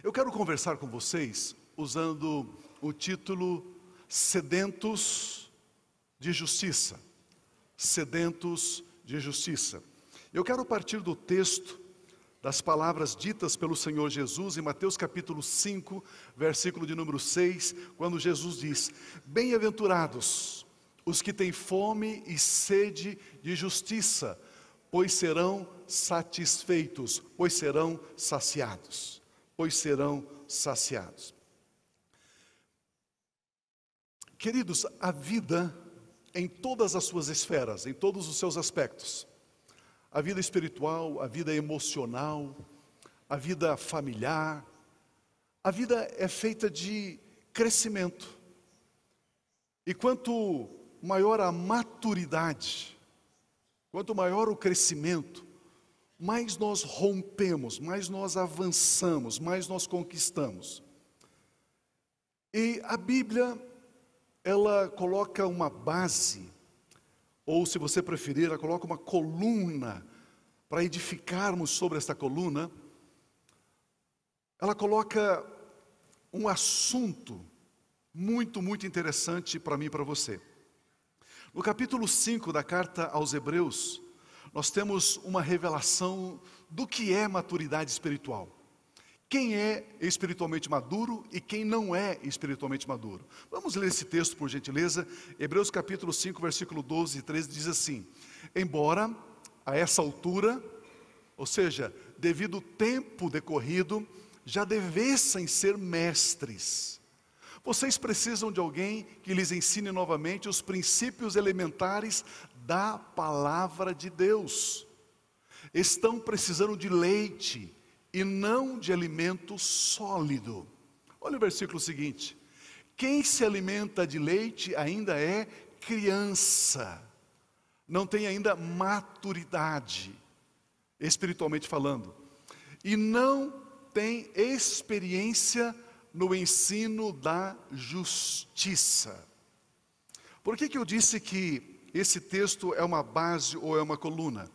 Eu quero conversar com vocês usando o título Sedentos de Justiça. Sedentos de Justiça. Eu quero partir do texto das palavras ditas pelo Senhor Jesus em Mateus capítulo 5, versículo de número 6, quando Jesus diz: Bem-aventurados os que têm fome e sede de justiça, pois serão satisfeitos, pois serão saciados. Pois serão saciados. Queridos, a vida em todas as suas esferas, em todos os seus aspectos, a vida espiritual, a vida emocional, a vida familiar, a vida é feita de crescimento. E quanto maior a maturidade, quanto maior o crescimento, mais nós rompemos, mais nós avançamos, mais nós conquistamos. E a Bíblia, ela coloca uma base, ou se você preferir, ela coloca uma coluna, para edificarmos sobre esta coluna. Ela coloca um assunto muito interessante para mim e para você. No capítulo 5 da carta aos Hebreus, nós temos uma revelação do que é maturidade espiritual. Quem é espiritualmente maduro e quem não é espiritualmente maduro. Vamos ler esse texto, por gentileza. Hebreus capítulo 5, versículo 12 e 13 diz assim: Embora a essa altura, ou seja, devido ao tempo decorrido, já devessem ser mestres, vocês precisam de alguém que lhes ensine novamente os princípios elementares da palavra de Deus. Estão precisando de leite e não de alimento sólido. Olha o versículo seguinte: Quem se alimenta de leite ainda é criança, não tem ainda maturidade, espiritualmente falando, e não tem experiência no ensino da justiça. Por que eu disse que esse texto é uma base ou é uma coluna?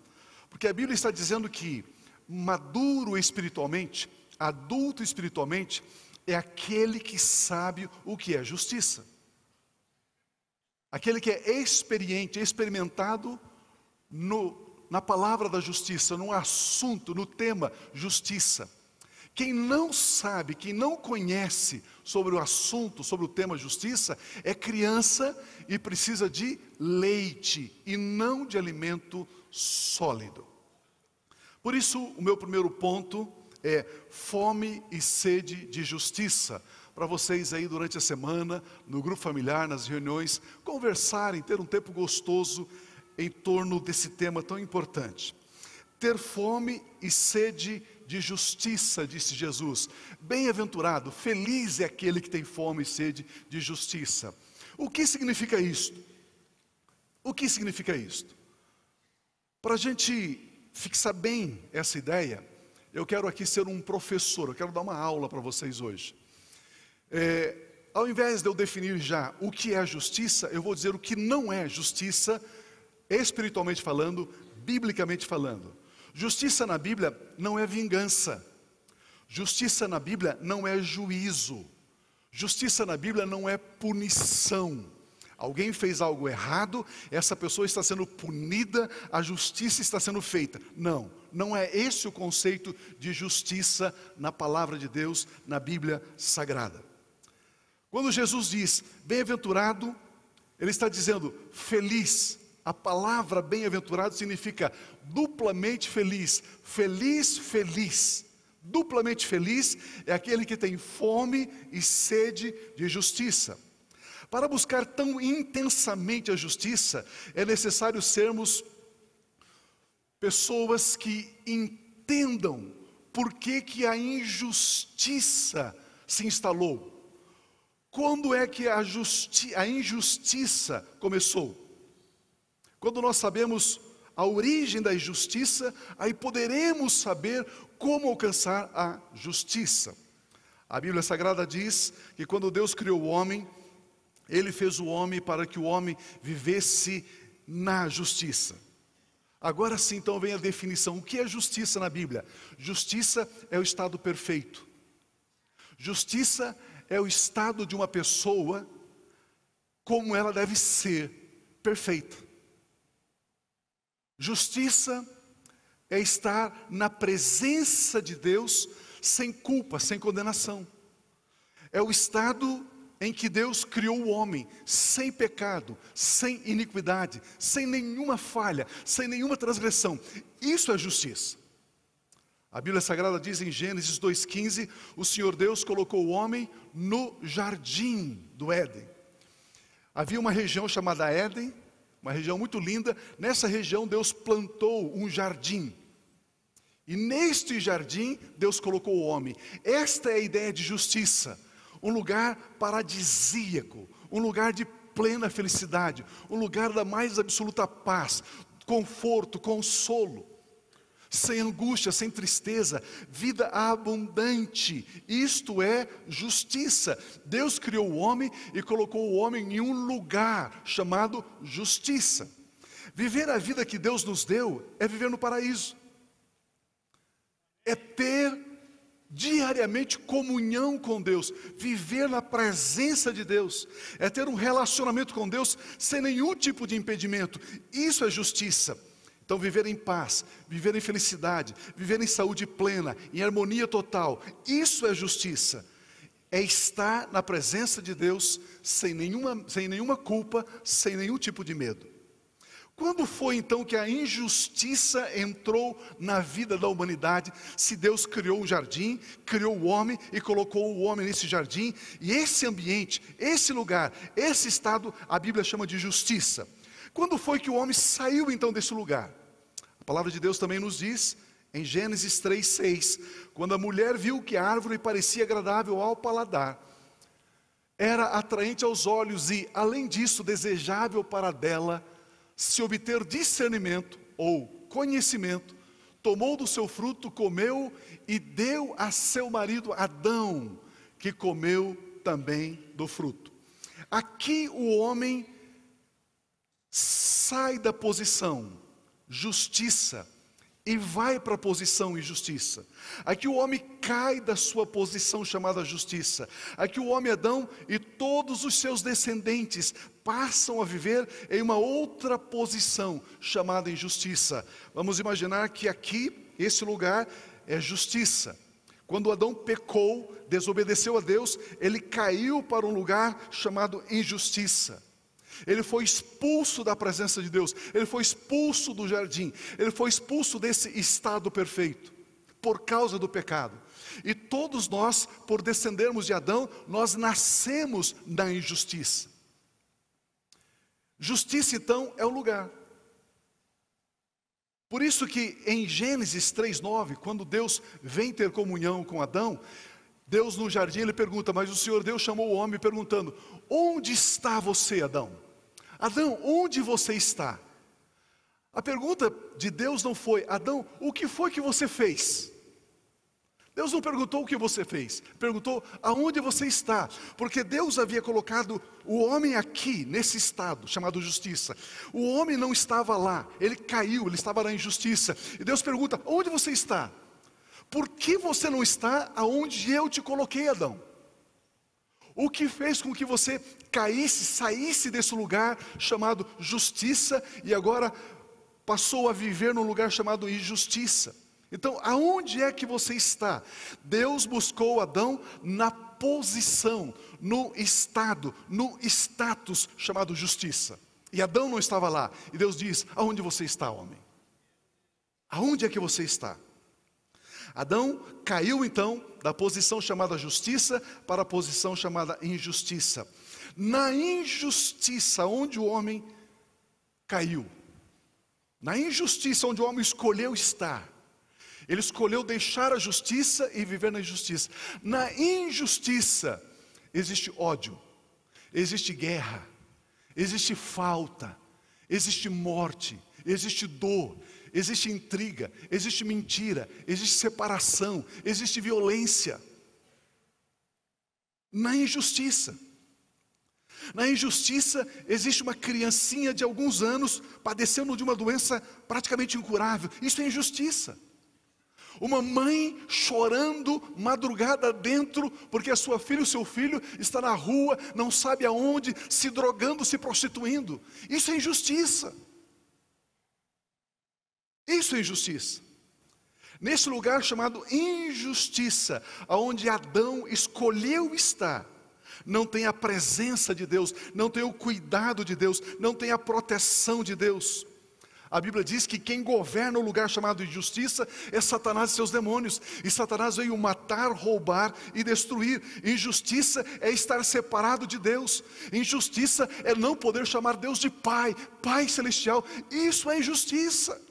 Porque a Bíblia está dizendo que maduro espiritualmente, adulto espiritualmente, é aquele que sabe o que é justiça. Aquele que é experiente, experimentado na palavra da justiça, no assunto, no tema justiça. Quem não sabe, quem não conhece sobre o assunto, sobre o tema justiça, é criança e precisa de leite e não de alimento sólido. Por isso, o meu primeiro ponto é fome e sede de justiça. Para vocês aí durante a semana, no grupo familiar, nas reuniões, conversarem, ter um tempo gostoso em torno desse tema tão importante. Ter fome e sede de justiça, disse Jesus. Bem-aventurado, feliz é aquele que tem fome e sede de justiça. O que significa isto? O que significa isto? Para a gente fixar bem essa ideia, eu quero aqui ser um professor, eu quero dar uma aula para vocês hoje. Ao invés de eu definir já o que é a justiça, eu vou dizer o que não é justiça, espiritualmente falando, biblicamente falando. Justiça na Bíblia não é vingança. Justiça na Bíblia não é juízo. Justiça na Bíblia não é punição. Alguém fez algo errado, essa pessoa está sendo punida, a justiça está sendo feita. Não, não é esse o conceito de justiça na palavra de Deus, na Bíblia Sagrada. Quando Jesus diz bem-aventurado, Ele está dizendo feliz. A palavra bem-aventurado significa duplamente feliz, feliz, feliz. Duplamente feliz é aquele que tem fome e sede de justiça. Para buscar tão intensamente a justiça, é necessário sermos pessoas que entendam por que a injustiça se instalou. Quando é que a injustiça começou? Quando nós sabemos a origem da injustiça, aí poderemos saber como alcançar a justiça. A Bíblia Sagrada diz que quando Deus criou o homem, Ele fez o homem para que o homem vivesse na justiça. Agora sim, então vem a definição. O que é justiça na Bíblia? Justiça é o estado perfeito. Justiça é o estado de uma pessoa como ela deve ser, perfeita. Justiça é estar na presença de Deus sem culpa, sem condenação. É o estado em que Deus criou o homem sem pecado, sem iniquidade, sem nenhuma falha, sem nenhuma transgressão. Isso é justiça. A Bíblia Sagrada diz em Gênesis 2,15, o Senhor Deus colocou o homem no jardim do Éden. Havia uma região chamada Éden, uma região muito linda. Nessa região Deus plantou um jardim. E neste jardim Deus colocou o homem. Esta é a ideia de justiça. Um lugar paradisíaco, um lugar de plena felicidade, um lugar da mais absoluta paz, conforto, consolo, sem angústia, sem tristeza, vida abundante. Isto é justiça. Deus criou o homem e colocou o homem em um lugar chamado justiça. Viver a vida que Deus nos deu é viver no paraíso. É ter diariamente comunhão com Deus, viver na presença de Deus, é ter um relacionamento com Deus sem nenhum tipo de impedimento. Isso é justiça. Então viver em paz, viver em felicidade, viver em saúde plena, em harmonia total, isso é justiça. É estar na presença de Deus sem nenhuma culpa, sem nenhum tipo de medo. Quando foi então que a injustiça entrou na vida da humanidade? Se Deus criou um jardim, criou o homem e colocou o homem nesse jardim, e esse ambiente, esse lugar, esse estado, a Bíblia chama de justiça. Quando foi que o homem saiu então desse lugar? A palavra de Deus também nos diz, em Gênesis 3,6, quando a mulher viu que a árvore parecia agradável ao paladar, era atraente aos olhos e, além disso, desejável para dela se obter discernimento ou conhecimento, tomou do seu fruto, comeu e deu a seu marido Adão, que comeu também do fruto. Aqui o homem sai da posição justiça e vai para a posição injustiça. Aqui o homem cai da sua posição chamada justiça. Aqui o homem Adão e todos os seus descendentes passam a viver em uma outra posição chamada injustiça. Vamos imaginar que aqui, esse lugar é justiça. Quando Adão pecou, desobedeceu a Deus, ele caiu para um lugar chamado injustiça. Ele foi expulso da presença de Deus, ele foi expulso do jardim, ele foi expulso desse estado perfeito, por causa do pecado. E todos nós, por descendermos de Adão, nós nascemos na injustiça. Justiça então é o lugar. Por isso que em Gênesis 3,9, quando Deus vem ter comunhão com Adão, Deus no jardim, ele pergunta, mas o Senhor Deus chamou o homem perguntando, onde está você, Adão? Adão, onde você está? A pergunta de Deus não foi, Adão, o que foi que você fez? Deus não perguntou o que você fez, perguntou aonde você está, porque Deus havia colocado o homem aqui, nesse estado, chamado justiça. O homem não estava lá, ele caiu, ele estava na injustiça, e Deus pergunta, onde você está? Por que você não está aonde eu te coloquei, Adão? O que fez com que você caísse, saísse desse lugar chamado justiça, e agora passou a viver num lugar chamado injustiça? Então, aonde é que você está? Deus buscou Adão na posição, no estado, no status chamado justiça. E Adão não estava lá. E Deus diz, aonde você está, homem? Aonde é que você está? Adão caiu então da posição chamada justiça para a posição chamada injustiça. Na injustiça onde o homem caiu, na injustiça onde o homem escolheu estar, ele escolheu deixar a justiça e viver na injustiça. Na injustiça existe ódio, existe guerra, existe falta, existe morte, existe dor, existe intriga, existe mentira, existe separação, existe violência. Na injustiça. Na injustiça existe uma criancinha de alguns anos padecendo de uma doença praticamente incurável. Isso é injustiça. Uma mãe chorando madrugada dentro, porque a sua filha, o seu filho está na rua, não sabe aonde, se drogando, se prostituindo. Isso é injustiça. Isso é injustiça. Nesse lugar chamado injustiça, aonde Adão escolheu estar, não tem a presença de Deus, não tem o cuidado de Deus, não tem a proteção de Deus. A Bíblia diz que quem governa o lugar chamado injustiça é Satanás e seus demônios. E Satanás veio matar, roubar e destruir. Injustiça é estar separado de Deus. Injustiça é não poder chamar Deus de Pai, Pai Celestial. Isso é injustiça.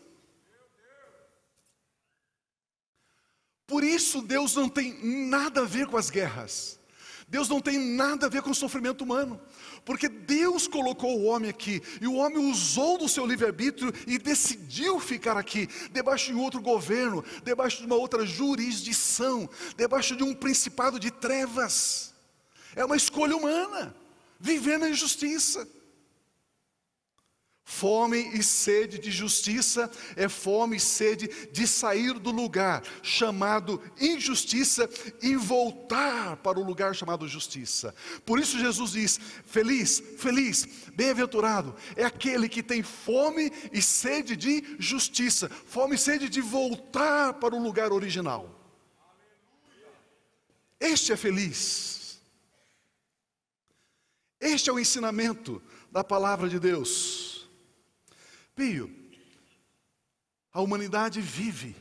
Por isso Deus não tem nada a ver com as guerras. Deus não tem nada a ver com o sofrimento humano, porque Deus colocou o homem aqui, e o homem usou do seu livre-arbítrio e decidiu ficar aqui, debaixo de outro governo, debaixo de uma outra jurisdição, debaixo de um principado de trevas. É uma escolha humana, viver na injustiça. Fome e sede de justiça é fome e sede de sair do lugar chamado injustiça e voltar para o lugar chamado justiça. Por isso Jesus diz: feliz, feliz, bem-aventurado é aquele que tem fome e sede de justiça, fome e sede de voltar para o lugar original. Este é feliz. Este é o ensinamento da palavra de Deus. Pio, a humanidade vive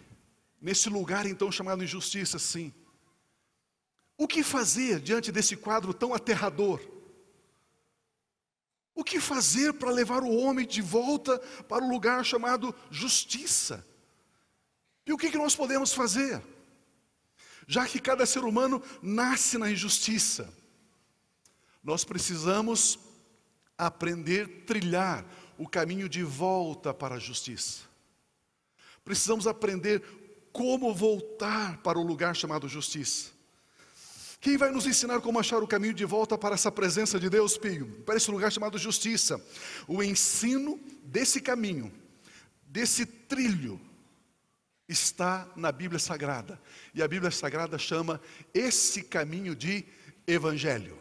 nesse lugar então chamado injustiça, sim. O que fazer diante desse quadro tão aterrador? O que fazer para levar o homem de volta para o lugar chamado justiça? E o que nós podemos fazer? Já que cada ser humano nasce na injustiça, nós precisamos aprender a trilhar o caminho de volta para a justiça. Precisamos aprender como voltar para o lugar chamado justiça. Quem vai nos ensinar como achar o caminho de volta para essa presença de Deus, Pio? Para esse lugar chamado justiça. O ensino desse caminho, desse trilho, está na Bíblia Sagrada. E a Bíblia Sagrada chama esse caminho de Evangelho.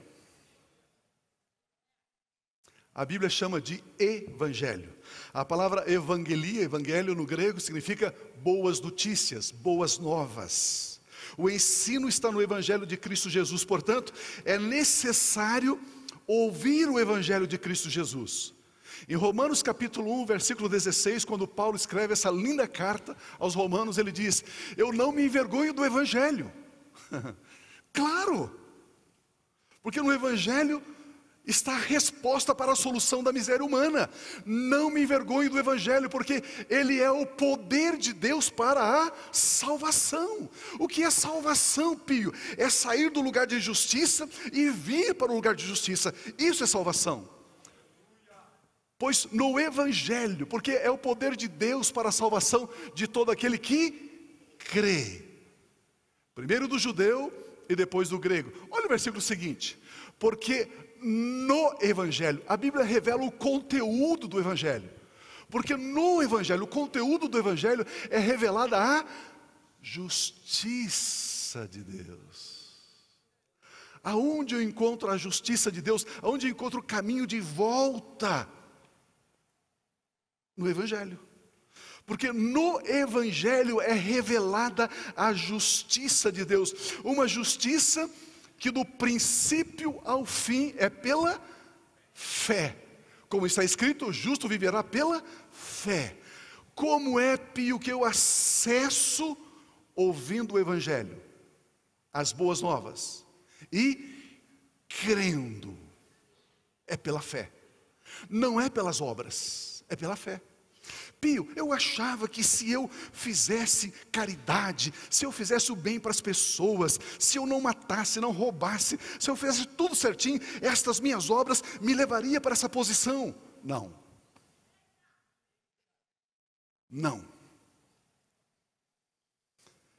A Bíblia chama de Evangelho. A palavra evangelia, evangelho no grego, significa boas notícias, boas novas. O ensino está no Evangelho de Cristo Jesus. Portanto, é necessário ouvir o Evangelho de Cristo Jesus. Em Romanos capítulo 1, versículo 16, quando Paulo escreve essa linda carta aos romanos, ele diz: eu não me envergonho do Evangelho. Claro, porque no Evangelho está a resposta para a solução da miséria humana. Não me envergonhe do Evangelho, porque ele é o poder de Deus para a salvação. O que é salvação, Pio? É sair do lugar de injustiça e vir para o lugar de justiça. Isso é salvação. Pois no Evangelho, porque é o poder de Deus para a salvação de todo aquele que crê. Primeiro do judeu e depois do grego. Olha o versículo seguinte: porque no Evangelho, a Bíblia revela o conteúdo do Evangelho, porque no Evangelho, o conteúdo do Evangelho é revelada a justiça de Deus. Aonde eu encontro a justiça de Deus? Aonde eu encontro o caminho de volta? No Evangelho. Porque no Evangelho é revelada a justiça de Deus, uma justiça que do princípio ao fim é pela fé. Como está escrito, o justo viverá pela fé. Como é, Pio, que eu acesso ouvindo o Evangelho, as boas novas, e crendo? É pela fé. Não é pelas obras, é pela fé. Pio, eu achava que se eu fizesse caridade, se eu fizesse o bem para as pessoas, se eu não matasse, não roubasse, se eu fizesse tudo certinho, estas minhas obras me levariam para essa posição. Não. Não.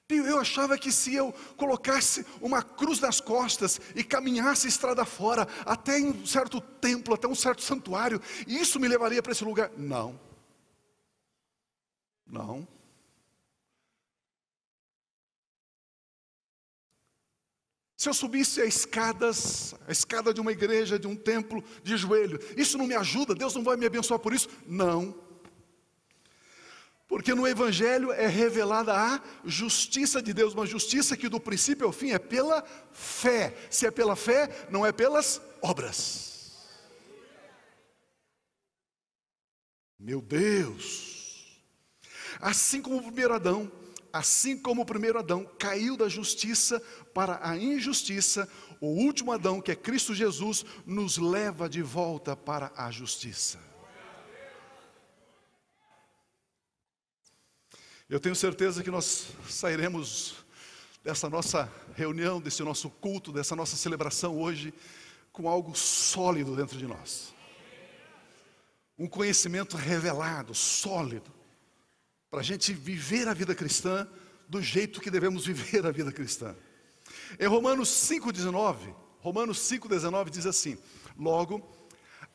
Pio, eu achava que se eu colocasse uma cruz nas costas e caminhasse estrada fora, até em um certo templo, até um certo santuário, isso me levaria para esse lugar. Não. Não. Se eu subisse a escada de uma igreja, de um templo, de joelho, isso não me ajuda? Deus não vai me abençoar por isso? Não. Porque no Evangelho é revelada a justiça de Deus, uma justiça que do princípio ao fim é pela fé. Se é pela fé, não é pelas obras. Meu Deus! Assim como o primeiro Adão caiu da justiça para a injustiça, o último Adão, que é Cristo Jesus, nos leva de volta para a justiça. Eu tenho certeza que nós sairemos dessa nossa reunião, desse nosso culto, dessa nossa celebração hoje, com algo sólido dentro de nós. Um conhecimento revelado, sólido, para a gente viver a vida cristã do jeito que devemos viver a vida cristã. Em Romanos 5,19 diz assim: logo,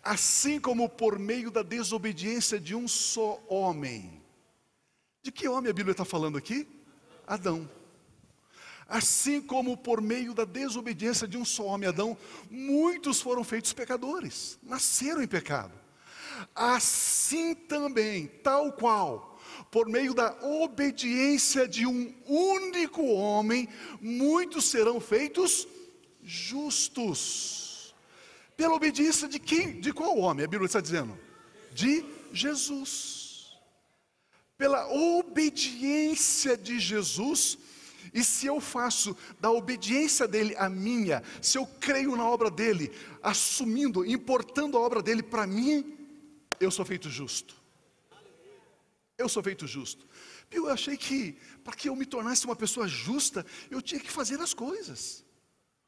assim como por meio da desobediência de um só homem. De que homem a Bíblia está falando aqui? Adão. Assim como por meio da desobediência de um só homem, Adão, muitos foram feitos pecadores, nasceram em pecado. Assim também, tal qual, por meio da obediência de um único homem, muitos serão feitos justos. Pela obediência de quem? De qual homem? A Bíblia está dizendo? De Jesus. Pela obediência de Jesus. E se eu faço da obediência dele a minha, se eu creio na obra dele, assumindo, importando a obra dele para mim, eu sou feito justo. Eu sou feito justo. Eu achei que para que eu me tornasse uma pessoa justa, eu tinha que fazer as coisas.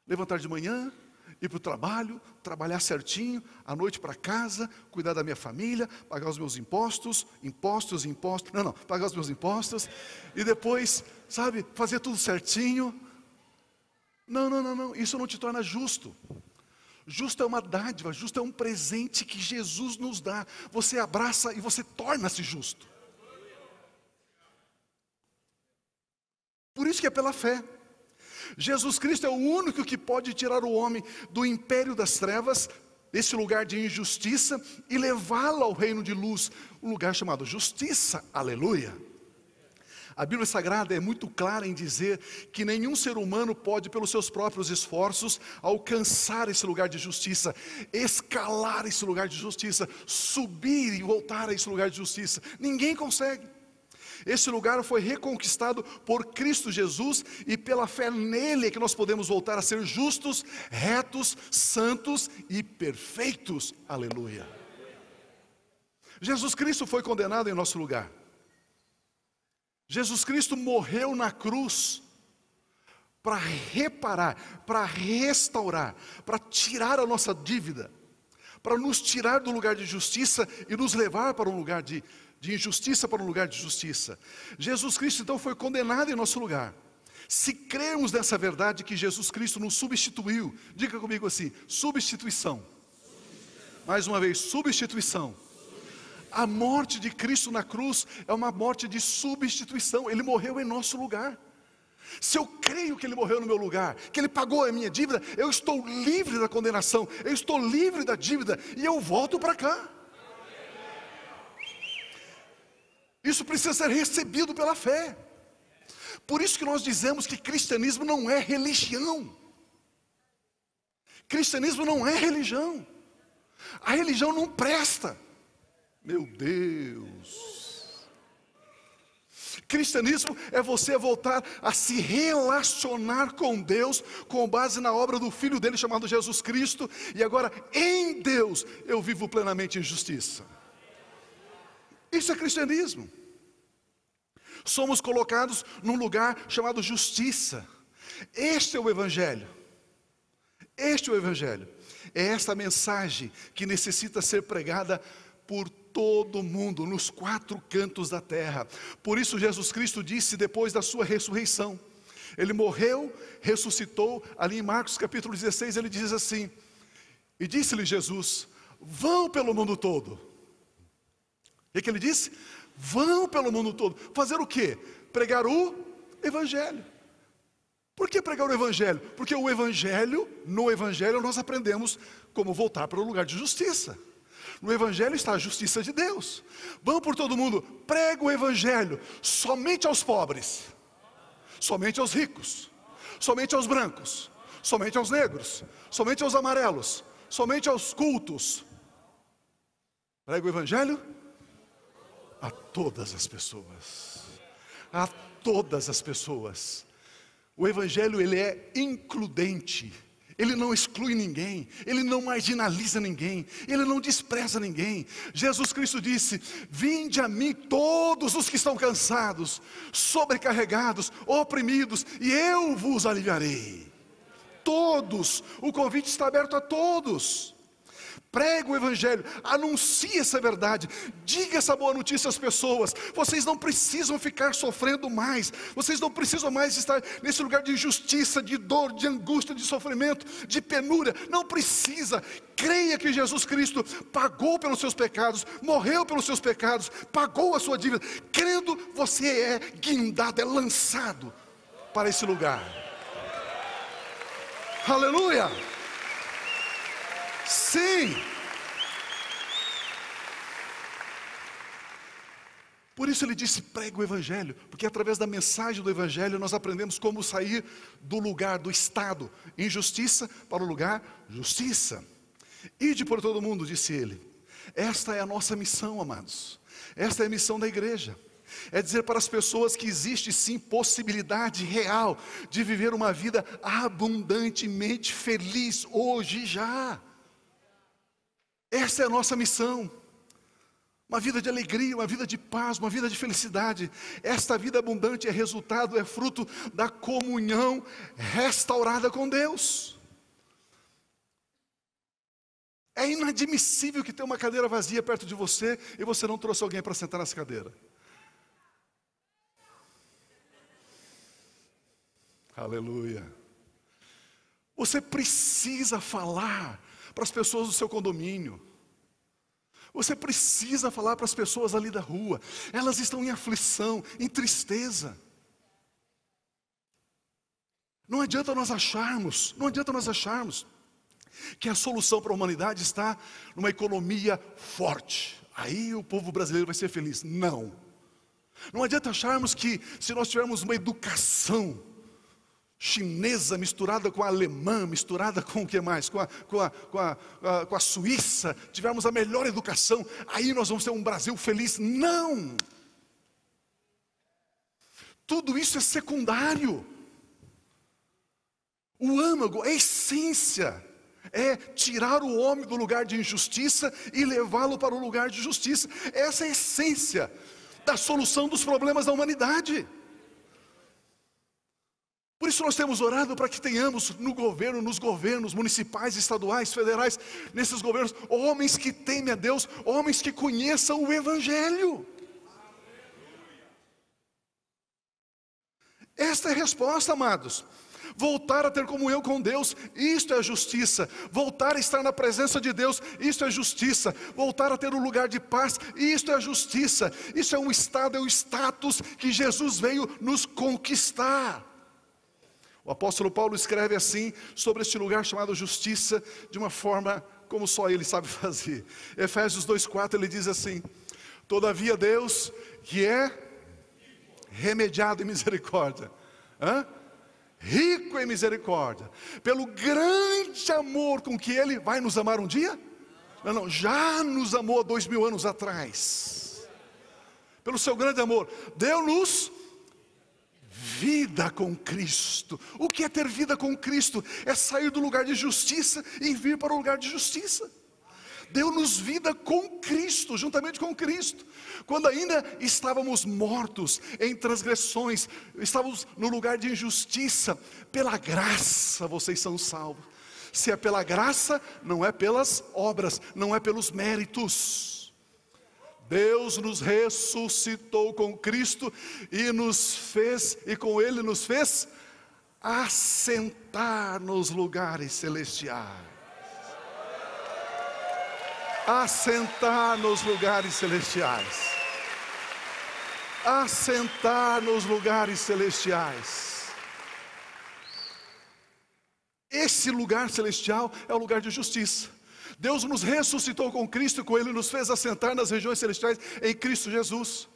Levantar de manhã, ir para o trabalho, trabalhar certinho, à noite para casa, cuidar da minha família, pagar os meus impostos, pagar os meus impostos, e depois, sabe, fazer tudo certinho. Não, isso não te torna justo. Justo é uma dádiva, justo é um presente que Jesus nos dá. Você abraça e você torna-se justo. Por isso que é pela fé. Jesus Cristo é o único que pode tirar o homem do império das trevas, desse lugar de injustiça, e levá-lo ao reino de luz, um lugar chamado justiça. Aleluia! A Bíblia Sagrada é muito clara em dizer que nenhum ser humano pode, pelos seus próprios esforços, alcançar esse lugar de justiça, escalar esse lugar de justiça, subir e voltar a esse lugar de justiça. Ninguém consegue. Esse lugar foi reconquistado por Cristo Jesus, e pela fé nele é que nós podemos voltar a ser justos, retos, santos e perfeitos. Aleluia! Jesus Cristo foi condenado em nosso lugar. Jesus Cristo morreu na cruz para reparar, para restaurar, para tirar a nossa dívida, para nos tirar do lugar de justiça e nos levar para um lugar de injustiça para um lugar de justiça. Jesus Cristo então foi condenado em nosso lugar. Se crermos nessa verdade que Jesus Cristo nos substituiu, diga comigo assim: substituição. Mais uma vez, substituição. A morte de Cristo na cruz é uma morte de substituição. Ele morreu em nosso lugar. Se eu creio que Ele morreu no meu lugar, que Ele pagou a minha dívida, eu estou livre da condenação, eu estou livre da dívida, e eu volto para cá. Isso precisa ser recebido pela fé. Por isso que nós dizemos que cristianismo não é religião. Cristianismo não é religião. A religião não presta. Meu Deus. Cristianismo é você voltar a se relacionar com Deus, com base na obra do Filho dele chamado Jesus Cristo. E agora em Deus eu vivo plenamente em justiça. Isso é cristianismo. Somos colocados num lugar chamado justiça. Este é o Evangelho. Este é o Evangelho. É esta mensagem que necessita ser pregada por todo mundo, nos 4 cantos da terra. Por isso Jesus Cristo disse depois da sua ressurreição, Ele morreu, ressuscitou. Ali em Marcos capítulo 16 ele diz assim: e disse-lhe Jesus: vão pelo mundo todo. O que ele disse? Vão pelo mundo todo. Fazer o quê? Pregar o Evangelho. Por que pregar o Evangelho? Porque no Evangelho nós aprendemos como voltar para o lugar de justiça. No Evangelho está a justiça de Deus. Vamos por todo mundo, prega o Evangelho somente aos pobres, somente aos ricos, somente aos brancos, somente aos negros, somente aos amarelos, somente aos cultos. Prega o Evangelho a todas as pessoas. A todas as pessoas. O Evangelho, ele é includente. Ele não exclui ninguém, ele não marginaliza ninguém, ele não despreza ninguém. Jesus Cristo disse: vinde a mim todos os que estão cansados, sobrecarregados, oprimidos, e eu vos aliviarei. Todos, o convite está aberto a todos. Prega o Evangelho, anuncie essa verdade, diga essa boa notícia às pessoas. Vocês não precisam ficar sofrendo mais, vocês não precisam mais estar nesse lugar de injustiça, de dor, de angústia, de sofrimento, de penúria. Não precisa. Creia que Jesus Cristo pagou pelos seus pecados, morreu pelos seus pecados, pagou a sua dívida. Crendo, você é guindado, é lançado para esse lugar. Aleluia! Sim! Por isso ele disse: prega o Evangelho, porque através da mensagem do Evangelho nós aprendemos como sair do lugar, do estado injustiça para o lugar justiça. Ide por todo mundo, disse ele. Esta é a nossa missão, amados. Esta é a missão da igreja. É dizer para as pessoas que existe sim possibilidade real de viver uma vida abundantemente feliz hoje já. Essa é a nossa missão. Uma vida de alegria, uma vida de paz, uma vida de felicidade. Esta vida abundante é resultado, é fruto da comunhão restaurada com Deus. É inadmissível que tenha uma cadeira vazia perto de você e você não trouxe alguém para sentar nessa cadeira. Aleluia. Você precisa falar para as pessoas do seu condomínio. Você precisa falar para as pessoas ali da rua. Elas estão em aflição, em tristeza. Não adianta nós acharmos que a solução para a humanidade está numa economia forte. Aí o povo brasileiro vai ser feliz. Não. Não adianta acharmos que se nós tivermos uma educação chinesa misturada com a alemã, misturada com o que mais? Com a Suíça, tivermos a melhor educação, aí nós vamos ter um Brasil feliz. Não! Tudo isso é secundário. O âmago, a essência, é tirar o homem do lugar de injustiça e levá-lo para o lugar de justiça. Essa é a essência da solução dos problemas da humanidade. Por isso nós temos orado para que tenhamos no governo, nos governos municipais, estaduais, federais, nesses governos, homens que temem a Deus, homens que conheçam o Evangelho. Esta é a resposta, amados. Voltar a ter comunhão com Deus, isto é justiça. Voltar a estar na presença de Deus, isto é justiça. Voltar a ter um lugar de paz, isto é justiça. Isso é um estado, é um status que Jesus veio nos conquistar. O apóstolo Paulo escreve assim sobre este lugar chamado justiça, de uma forma como só ele sabe fazer. Efésios 2,4 ele diz assim: todavia Deus, que é remediado em misericórdia, rico em misericórdia, pelo grande amor com que Ele vai nos amar um dia? Não, já nos amou há 2000 anos atrás. Pelo seu grande amor, deu-nos vida com Cristo. O que é ter vida com Cristo? É sair do lugar de justiça e vir para o lugar de justiça. Deu-nos vida com Cristo, juntamente com Cristo. Quando ainda estávamos mortos em transgressões, estávamos no lugar de injustiça, pela graça vocês são salvos. Se é pela graça, não é pelas obras, não é pelos méritos. Deus nos ressuscitou com Cristo e com Ele nos fez assentar nos lugares celestiais. Assentar nos lugares celestiais. Assentar nos lugares celestiais. esse lugar celestial é o lugar de justiça. Deus nos ressuscitou com Cristo e com Ele nos fez assentar nas regiões celestiais em Cristo Jesus,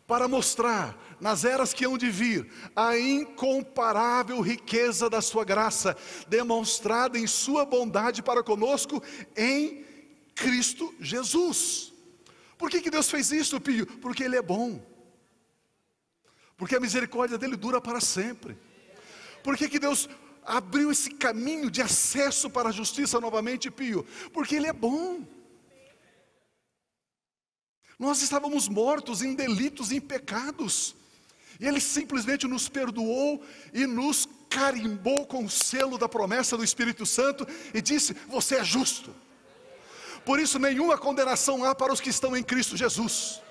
para mostrar nas eras que hão de vir a incomparável riqueza da sua graça, demonstrada em sua bondade para conosco em Cristo Jesus. Por que Deus fez isso, Pio? Porque Ele é bom, porque a misericórdia dEle dura para sempre. Por que Deus abriu esse caminho de acesso para a justiça novamente, Pio? Porque Ele é bom. Nós estávamos mortos em delitos e em pecados, e Ele simplesmente nos perdoou e nos carimbou com o selo da promessa do Espírito Santo e disse: você é justo. Por isso nenhuma condenação há para os que estão em Cristo Jesus.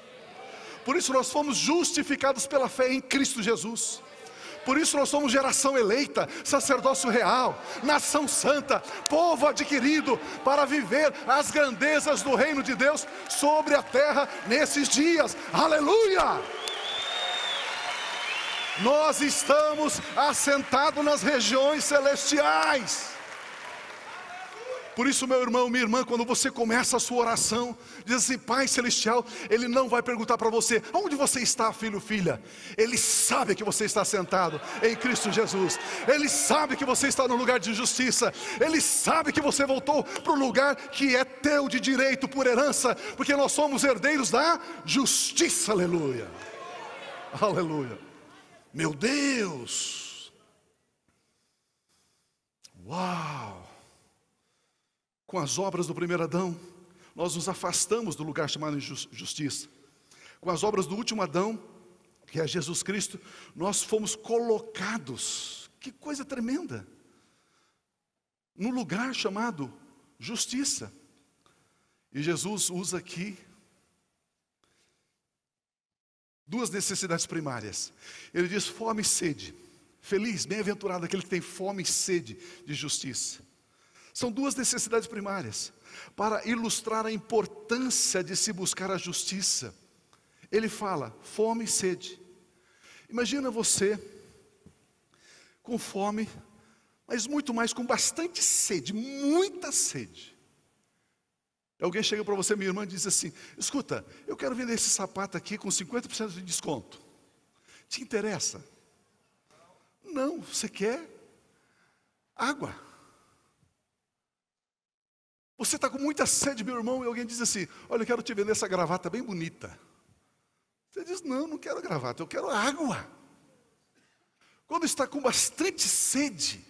Por isso nós fomos justificados pela fé em Cristo Jesus. Por isso nós somos geração eleita, sacerdócio real, nação santa, povo adquirido, para viver as grandezas do reino de Deus sobre a terra nesses dias. Aleluia! Nós estamos assentados nas regiões celestiais. Por isso, meu irmão, minha irmã, quando você começa a sua oração, diz assim: Pai Celestial, Ele não vai perguntar para você: onde você está, filho, filha? Ele sabe que você está sentado em Cristo Jesus. Ele sabe que você está no lugar de justiça. Ele sabe que você voltou para o lugar que é teu de direito por herança, porque nós somos herdeiros da justiça. Aleluia, aleluia. Meu Deus, uau! Com as obras do primeiro Adão, nós nos afastamos do lugar chamado justiça. Com as obras do último Adão, que é Jesus Cristo, nós fomos colocados, que coisa tremenda, no lugar chamado justiça. E Jesus usa aqui duas necessidades primárias. Ele diz fome e sede. Feliz, bem-aventurado aquele que tem fome e sede de justiça. São duas necessidades primárias, para ilustrar a importância de se buscar a justiça. Ele fala, fome e sede. Imagina você com fome, mas muito mais com bastante sede, muita sede. Alguém chega para você, minha irmã, e diz assim: escuta, eu quero vender esse sapato aqui com 50% de desconto. Te interessa? Não, você quer água. Você está com muita sede, meu irmão, e alguém diz assim: olha, eu quero te vender essa gravata bem bonita. Você diz: não, não quero gravata, eu quero água. Quando está com bastante sede,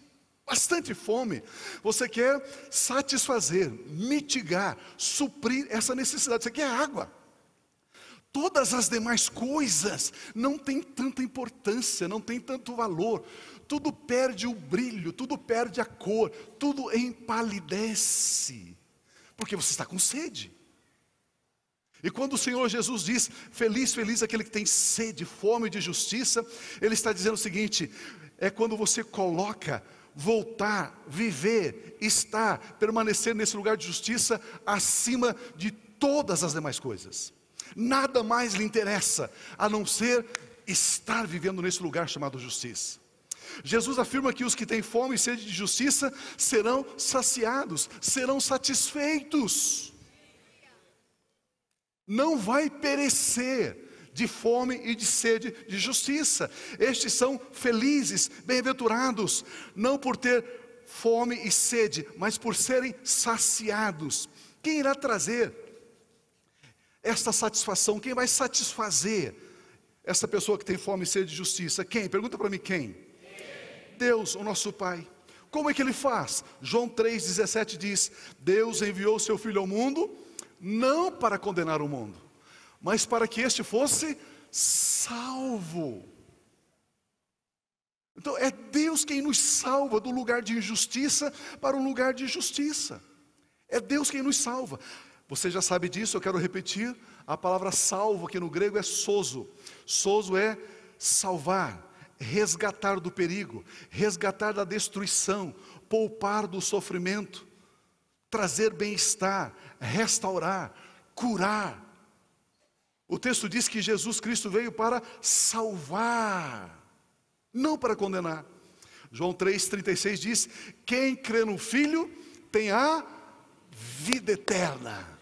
bastante fome, você quer satisfazer, mitigar, suprir essa necessidade. Você quer água. Todas as demais coisas não têm tanta importância, não têm tanto valor. Tudo perde o brilho, tudo perde a cor, tudo empalidece, porque você está com sede. E quando o Senhor Jesus diz, feliz, feliz aquele que tem sede, fome de justiça, Ele está dizendo o seguinte, é quando você coloca, voltar, viver, estar, permanecer nesse lugar de justiça, acima de todas as demais coisas. Nada mais lhe interessa, a não ser estar vivendo nesse lugar chamado justiça. Jesus afirma que os que têm fome e sede de justiça serão saciados, serão satisfeitos. Não vai perecer de fome e de sede de justiça. Estes são felizes, bem-aventurados, não por ter fome e sede, mas por serem saciados. Quem irá trazer esta satisfação? Quem vai satisfazer essa pessoa que tem fome e sede de justiça? Quem? Pergunta para mim, quem? Deus, o nosso Pai. Como é que Ele faz? João 3,17 diz, Deus enviou seu Filho ao mundo, não para condenar o mundo, mas para que este fosse salvo. Então é Deus quem nos salva do lugar de injustiça para um lugar de justiça. É Deus quem nos salva. Você já sabe disso, eu quero repetir. A palavra salvo aqui no grego é sozo. Sozo é salvar, resgatar do perigo, resgatar da destruição, poupar do sofrimento, trazer bem-estar, restaurar, curar. O texto diz que Jesus Cristo veio para salvar, não para condenar. João 3,36 diz: quem crê no Filho tem a vida eterna.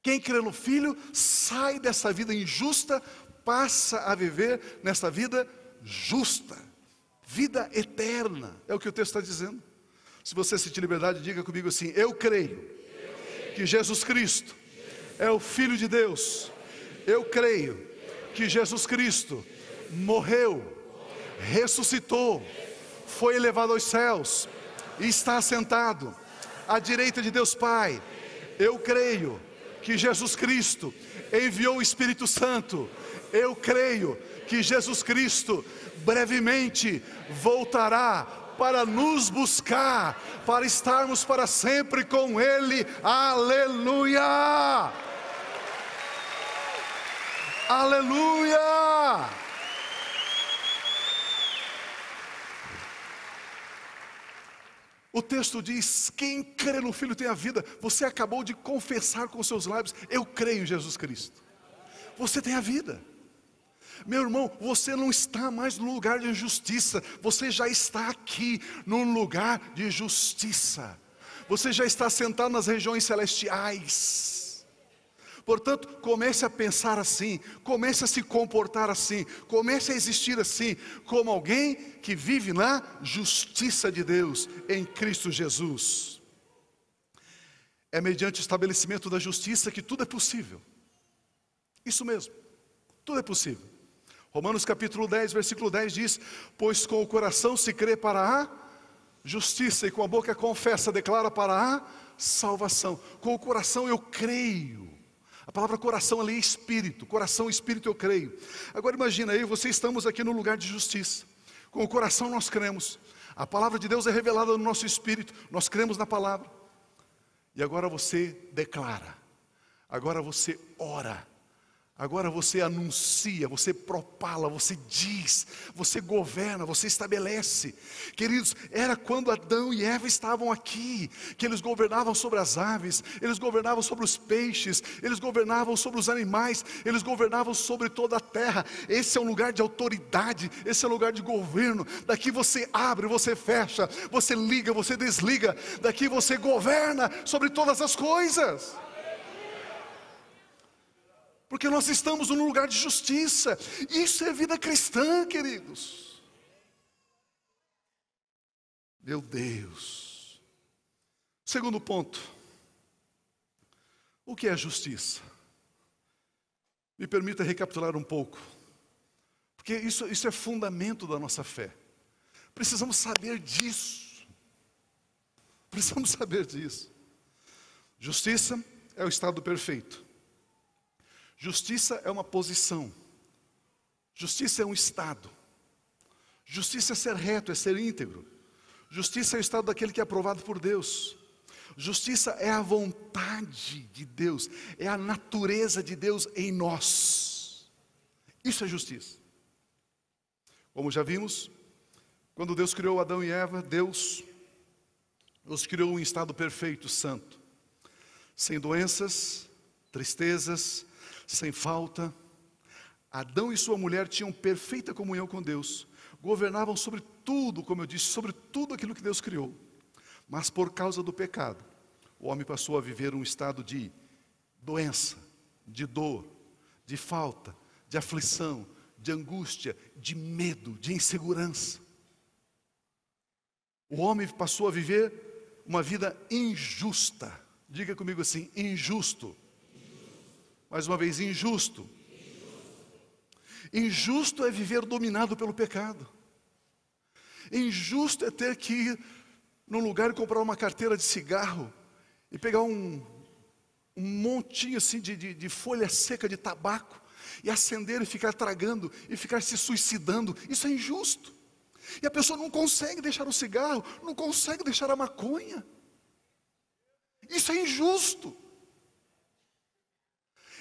Quem crê no Filho sai dessa vida injusta, passa a viver nessa vida justa, vida eterna, é o que o texto está dizendo. Se você sentir liberdade, diga comigo assim: eu creio que Jesus Cristo é o Filho de Deus. Eu creio que Jesus Cristo morreu, ressuscitou, foi elevado aos céus e está assentado à direita de Deus Pai. Eu creio que Jesus Cristo enviou o Espírito Santo. Eu creio que Jesus Cristo brevemente voltará para nos buscar, para estarmos para sempre com Ele. Aleluia! Aleluia! O texto diz: quem crê no Filho tem a vida. Você acabou de confessar com seus lábios: eu creio em Jesus Cristo. Você tem a vida. Meu irmão, você não está mais no lugar de injustiça. Você já está aqui num lugar de justiça. Você já está sentado nas regiões celestiais. Portanto, comece a pensar assim, comece a se comportar assim, comece a existir assim, como alguém que vive na justiça de Deus, em Cristo Jesus. É mediante o estabelecimento da justiça que tudo é possível. Isso mesmo, tudo é possível. Romanos capítulo 10, versículo 10 diz: pois com o coração se crê para a justiça, e com a boca confessa, declara para a salvação. Com o coração eu creio. A palavra coração ali é espírito, coração, espírito eu creio. Agora imagina aí, estamos aqui no lugar de justiça. Com o coração nós cremos. A palavra de Deus é revelada no nosso espírito, nós cremos na palavra. E agora você declara, agora você ora, agora você anuncia, você propala, você diz, você governa, você estabelece. Queridos, era quando Adão e Eva estavam aqui, que eles governavam sobre as aves, eles governavam sobre os peixes, eles governavam sobre os animais, eles governavam sobre toda a terra. Esse é um lugar de autoridade, esse é um lugar de governo. Daqui você abre, você fecha, você liga, você desliga. Daqui você governa sobre todas as coisas. Porque nós estamos num lugar de justiça. Isso é vida cristã, queridos. Meu Deus. Segundo ponto. O que é justiça? Me permita recapitular um pouco. Porque isso é fundamento da nossa fé. Precisamos saber disso. Precisamos saber disso. Justiça é o estado perfeito. Justiça é uma posição. Justiça é um estado. Justiça é ser reto, é ser íntegro. Justiça é o estado daquele que é aprovado por Deus. Justiça é a vontade de Deus, é a natureza de Deus em nós. Isso é justiça. Como já vimos, quando Deus criou Adão e Eva, Deus os criou em estado perfeito, santo, sem doenças, tristezas, sem falta. Adão e sua mulher tinham perfeita comunhão com Deus, governavam sobre tudo, como eu disse, sobre tudo aquilo que Deus criou. Mas por causa do pecado, o homem passou a viver um estado de doença, de dor, de falta, de aflição, de angústia, de medo, de insegurança. O homem passou a viver uma vida injusta. Diga comigo assim: injusto. Mais uma vez, injusto. Injusto é viver dominado pelo pecado. Injusto é ter que ir num lugar e comprar uma carteira de cigarro e pegar um montinho assim de folha seca de tabaco e acender e ficar tragando e ficar se suicidando. Isso é injusto. E a pessoa não consegue deixar o cigarro, não consegue deixar a maconha. Isso é injusto.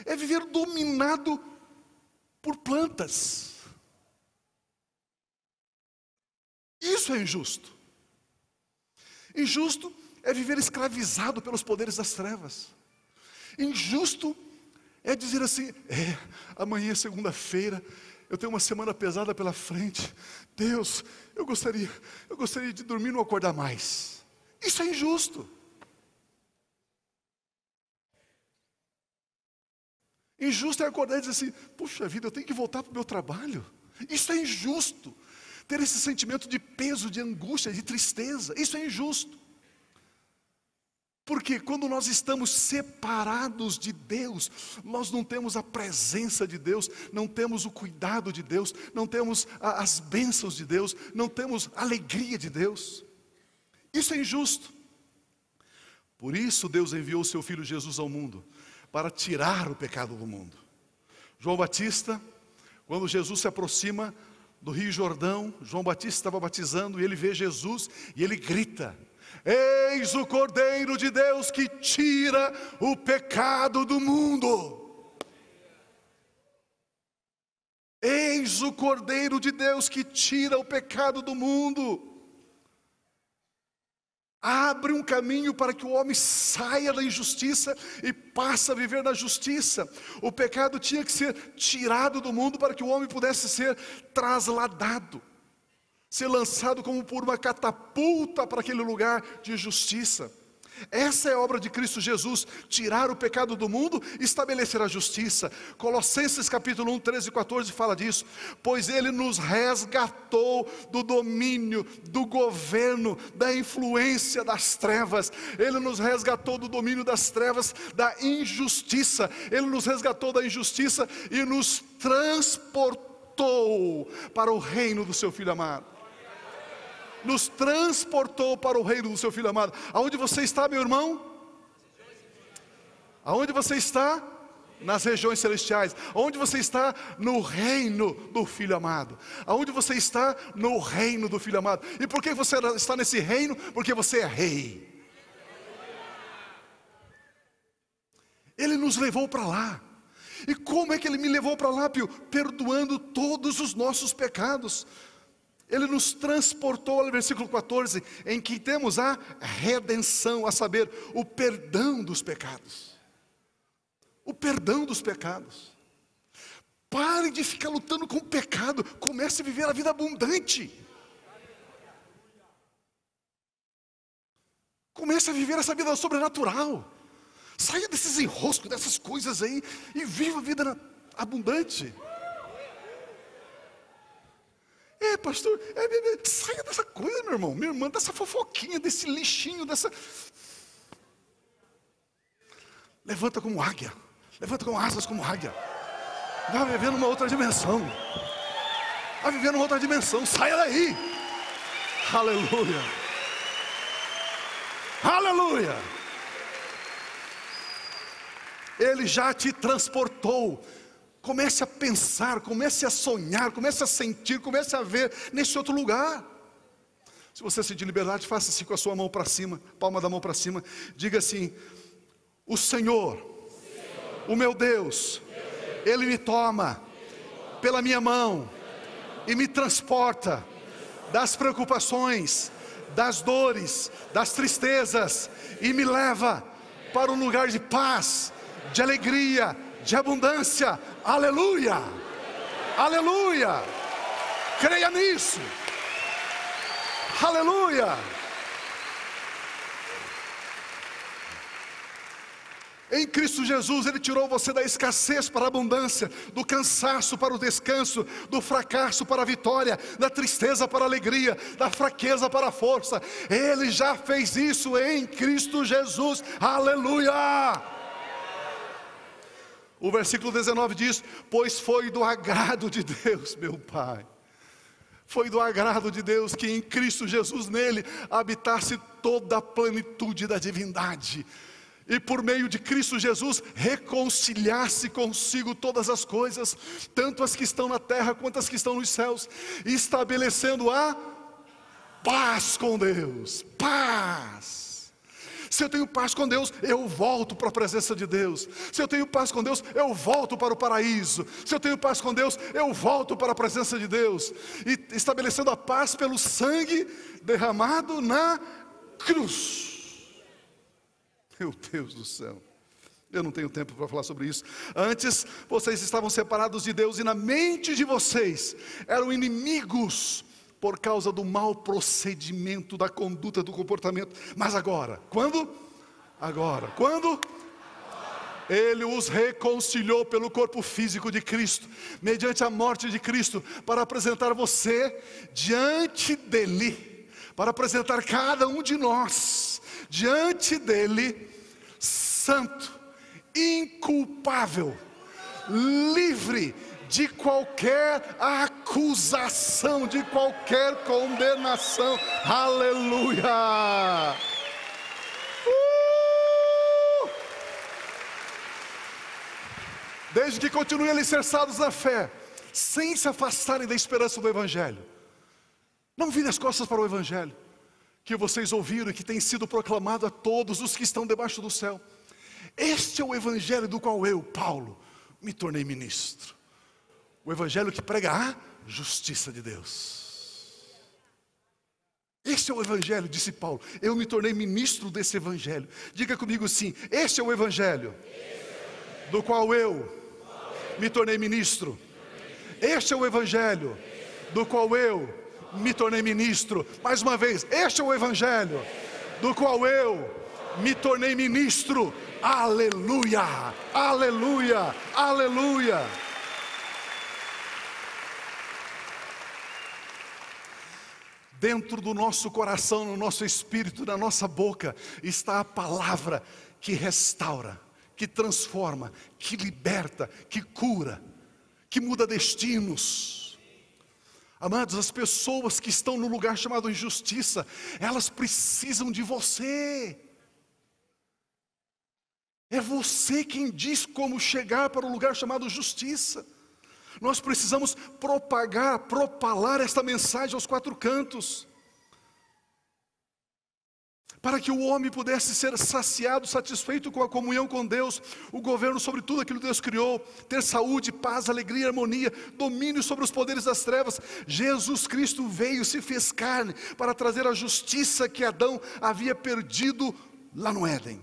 É viver dominado por plantas. Isso é injusto. Injusto é viver escravizado pelos poderes das trevas. Injusto é dizer assim: amanhã é segunda-feira, eu tenho uma semana pesada pela frente. Deus, eu gostaria de dormir e não acordar mais. Isso é injusto. Injusto é acordar e dizer assim, puxa vida, eu tenho que voltar para o meu trabalho. Isso é injusto. Ter esse sentimento de peso, de angústia, de tristeza, isso é injusto. Porque quando nós estamos separados de Deus, nós não temos a presença de Deus, não temos o cuidado de Deus, não temos as bênçãos de Deus, não temos a alegria de Deus. Isso é injusto. Por isso Deus enviou o seu Filho Jesus ao mundo, para tirar o pecado do mundo. João Batista, quando Jesus se aproxima do Rio Jordão, João Batista estava batizando e ele vê Jesus e ele grita: eis o Cordeiro de Deus que tira o pecado do mundo. Eis o Cordeiro de Deus que tira o pecado do mundo. Abre um caminho para que o homem saia da injustiça e passe a viver na justiça. O pecado tinha que ser tirado do mundo para que o homem pudesse ser trasladado, ser lançado como por uma catapulta para aquele lugar de justiça. Essa é a obra de Cristo Jesus, tirar o pecado do mundo e estabelecer a justiça. Colossenses capítulo 1, 13 e 14 fala disso. Pois Ele nos resgatou do domínio, do governo, da influência das trevas. Ele nos resgatou do domínio das trevas, da injustiça. Ele nos resgatou da injustiça e nos transportou para o reino do seu Filho amado. Nos transportou para o reino do seu Filho amado. Aonde você está, meu irmão? Aonde você está? Nas regiões celestiais. Aonde você está? No reino do Filho amado. Aonde você está? No reino do Filho amado. E por que você está nesse reino? Porque você é rei. Ele nos levou para lá. E como é que Ele me levou para lá, Pio? Perdoando todos os nossos pecados. Ele nos transportou, olha o versículo 14, em que temos a redenção, a saber, o perdão dos pecados. O perdão dos pecados. Pare de ficar lutando com o pecado, comece a viver a vida abundante. Comece a viver essa vida sobrenatural. Saia desses enroscos, dessas coisas aí, e viva a vida abundante. Pastor, saia dessa coisa, meu irmão, minha irmã, dessa fofoquinha, desse lixinho, dessa... Levanta como águia, levanta com asas como águia. Vai viver numa outra dimensão. Vai viver numa outra dimensão, saia daí. Aleluia. Aleluia. Ele já te transportou. Comece a pensar, comece a sonhar, comece a sentir, comece a ver nesse outro lugar. Se você sentir liberdade, faça assim com a sua mão para cima, palma da mão para cima. Diga assim: o Senhor, o meu Deus, Ele me toma pela minha mão e me transporta das preocupações, das dores, das tristezas, e me leva para um lugar de paz, de alegria, de abundância. Aleluia, aleluia, creia nisso, aleluia. Em Cristo Jesus Ele tirou você da escassez para a abundância, do cansaço para o descanso, do fracasso para a vitória, da tristeza para a alegria, da fraqueza para a força. Ele já fez isso em Cristo Jesus, aleluia. O versículo 19 diz: pois foi do agrado de Deus, meu Pai, foi do agrado de Deus que em Cristo Jesus, nele, habitasse toda a plenitude da divindade, e por meio de Cristo Jesus, reconciliasse consigo todas as coisas, tanto as que estão na terra, quanto as que estão nos céus, estabelecendo a paz com Deus. Paz. Se eu tenho paz com Deus, eu volto para a presença de Deus. Se eu tenho paz com Deus, eu volto para o paraíso. Se eu tenho paz com Deus, eu volto para a presença de Deus. E estabelecendo a paz pelo sangue derramado na cruz. Meu Deus do céu. Eu não tenho tempo para falar sobre isso. Antes, vocês estavam separados de Deus e na mente de vocês eram inimigos por causa do mau procedimento, da conduta, do comportamento. Mas agora, quando? Agora, quando? Ele os reconciliou pelo corpo físico de Cristo, mediante a morte de Cristo, para apresentar você diante dele, para apresentar cada um de nós diante dele, santo, inculpável, livre de qualquer acusação, de qualquer condenação. Aleluia! Desde que continuem alicerçados na fé, sem se afastarem da esperança do Evangelho. Não virem as costas para o Evangelho que vocês ouviram e que tem sido proclamado a todos os que estão debaixo do céu. Este é o Evangelho do qual eu, Paulo, me tornei ministro. O Evangelho que prega a justiça de Deus. Este é o Evangelho, disse Paulo. Eu me tornei ministro desse Evangelho. Diga comigo assim: este é o Evangelho do qual eu me tornei ministro. Este é o Evangelho do qual eu me tornei ministro. Mais uma vez, este é o Evangelho do qual eu me tornei ministro. Aleluia, aleluia, aleluia. Dentro do nosso coração, no nosso espírito, na nossa boca, está a palavra que restaura, que transforma, que liberta, que cura, que muda destinos. Amados, as pessoas que estão no lugar chamado injustiça, elas precisam de você. É você quem diz como chegar para o lugar chamado justiça. Nós precisamos propalar esta mensagem aos quatro cantos, para que o homem pudesse ser saciado, satisfeito com a comunhão com Deus, o governo sobre tudo aquilo que Deus criou, ter saúde, paz, alegria, harmonia, domínio sobre os poderes das trevas. Jesus Cristo veio, se fez carne, para trazer a justiça que Adão havia perdido lá no Éden.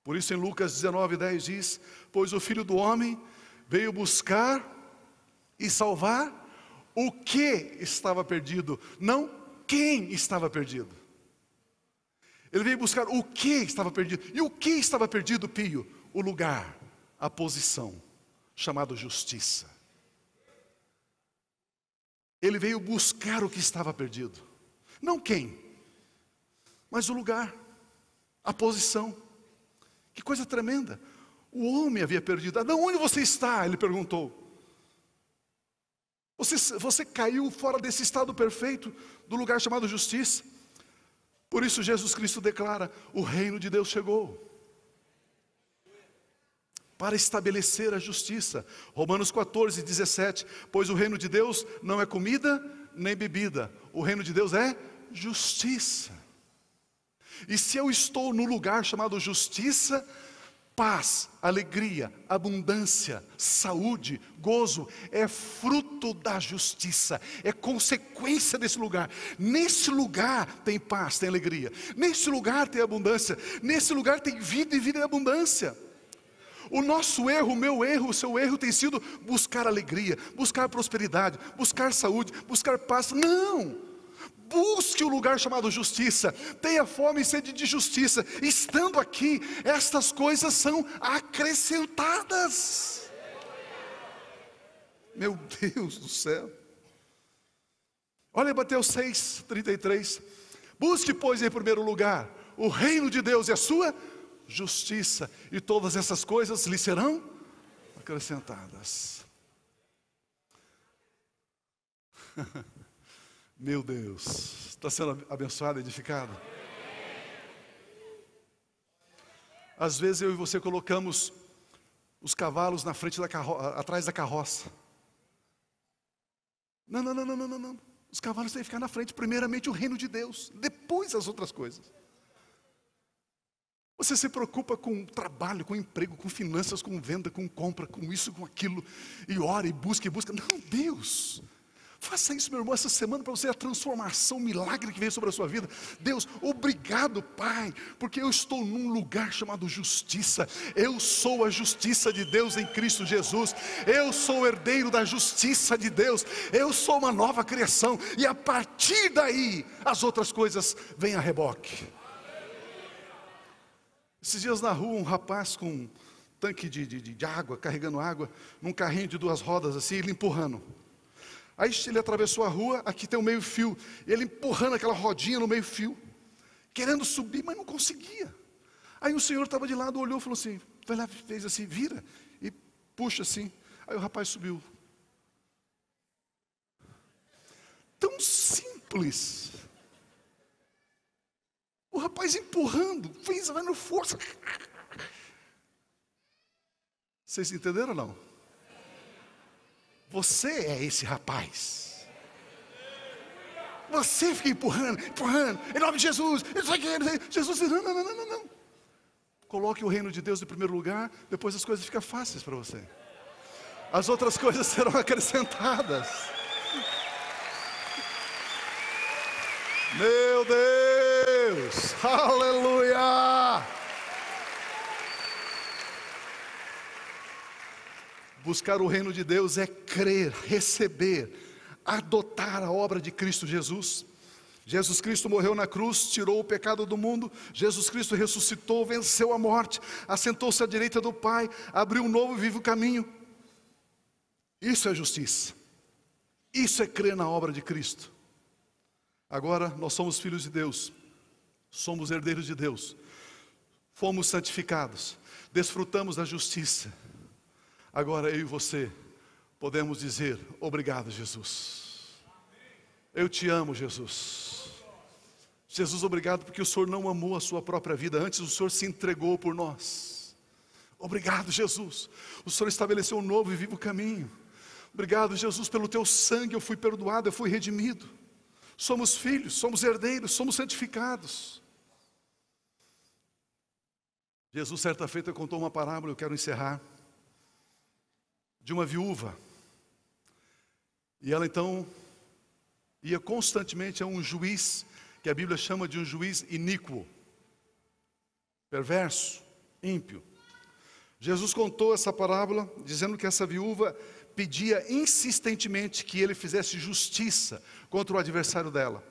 Por isso em Lucas 19:10 diz: pois o Filho do Homem veio buscar e salvar o que estava perdido, não quem estava perdido. Ele veio buscar o que estava perdido. E o que estava perdido, Pio? O lugar, a posição, chamado justiça. Ele veio buscar o que estava perdido, não quem, mas o lugar, a posição. Que coisa tremenda. O homem havia perdido. Adão, onde você está? Ele perguntou. Você caiu fora desse estado perfeito, do lugar chamado justiça. Por isso Jesus Cristo declara: o reino de Deus chegou para estabelecer a justiça. Romanos 14:17, pois o reino de Deus não é comida nem bebida, o reino de Deus é justiça. E se eu estou no lugar chamado justiça, paz, alegria, abundância, saúde, gozo, é fruto da justiça, é consequência desse lugar. Nesse lugar tem paz, tem alegria, nesse lugar tem abundância, nesse lugar tem vida e vida em abundância. O nosso erro, o meu erro, o seu erro tem sido buscar alegria, buscar prosperidade, buscar saúde, buscar paz. Não! Busque o lugar chamado justiça, tenha fome e sede de justiça. Estando aqui, estas coisas são acrescentadas. Meu Deus do céu. Olha Mateus 6:33. Busque, pois, em primeiro lugar o reino de Deus e a sua justiça, e todas essas coisas lhe serão acrescentadas. Meu Deus, está sendo abençoado, edificado? Às vezes eu e você colocamos os cavalos na frente atrás da carroça. Não. Os cavalos têm que ficar na frente. Primeiramente o reino de Deus, depois as outras coisas. Você se preocupa com trabalho, com emprego, com finanças, com venda, com compra, com isso, com aquilo, e ora, e busca. Não, Deus. Faça isso, meu irmão, essa semana, para você ver a transformação, o milagre que veio sobre a sua vida. Deus, obrigado, Pai, porque eu estou num lugar chamado justiça. Eu sou a justiça de Deus em Cristo Jesus. Eu sou o herdeiro da justiça de Deus. Eu sou uma nova criação, e a partir daí, as outras coisas vêm a reboque. Esses dias na rua, um rapaz com um tanque de água, carregando água, num carrinho de 2 rodas assim, ele empurrando. Aí ele atravessou a rua, aqui tem um meio fio, ele empurrando aquela rodinha no meio fio, querendo subir, mas não conseguia. Aí o senhor estava de lado, olhou e falou assim, vai lá, fez assim, vira, e puxa assim. Aí o rapaz subiu. Tão simples. O rapaz empurrando, fez, vai no força. Vocês entenderam ou não? Você é esse rapaz. Você fica empurrando, em nome de Jesus. Jesus diz, não. Coloque o reino de Deus em primeiro lugar, depois as coisas ficam fáceis para você. As outras coisas serão acrescentadas. Meu Deus, aleluia! Buscar o reino de Deus é crer, receber, adotar a obra de Cristo Jesus. Jesus Cristo morreu na cruz, tirou o pecado do mundo. Jesus Cristo ressuscitou, venceu a morte, assentou-se à direita do Pai, abriu um novo e vivo caminho. Isso é justiça. Isso é crer na obra de Cristo. Agora nós somos filhos de Deus, somos herdeiros de Deus, fomos santificados, desfrutamos da justiça. Agora eu e você podemos dizer, obrigado, Jesus. Eu te amo, Jesus. Jesus, obrigado porque o Senhor não amou a sua própria vida, antes o Senhor se entregou por nós. Obrigado, Jesus. O Senhor estabeleceu um novo e vivo caminho. Obrigado, Jesus, pelo teu sangue eu fui perdoado, eu fui redimido. Somos filhos, somos herdeiros, somos santificados. Jesus, certa feita, contou uma parábola, eu quero encerrar, de uma viúva, e ela então ia constantemente a um juiz, que a Bíblia chama de um juiz iníquo, perverso, ímpio. Jesus contou essa parábola, dizendo que essa viúva pedia insistentemente que ele fizesse justiça contra o adversário dela.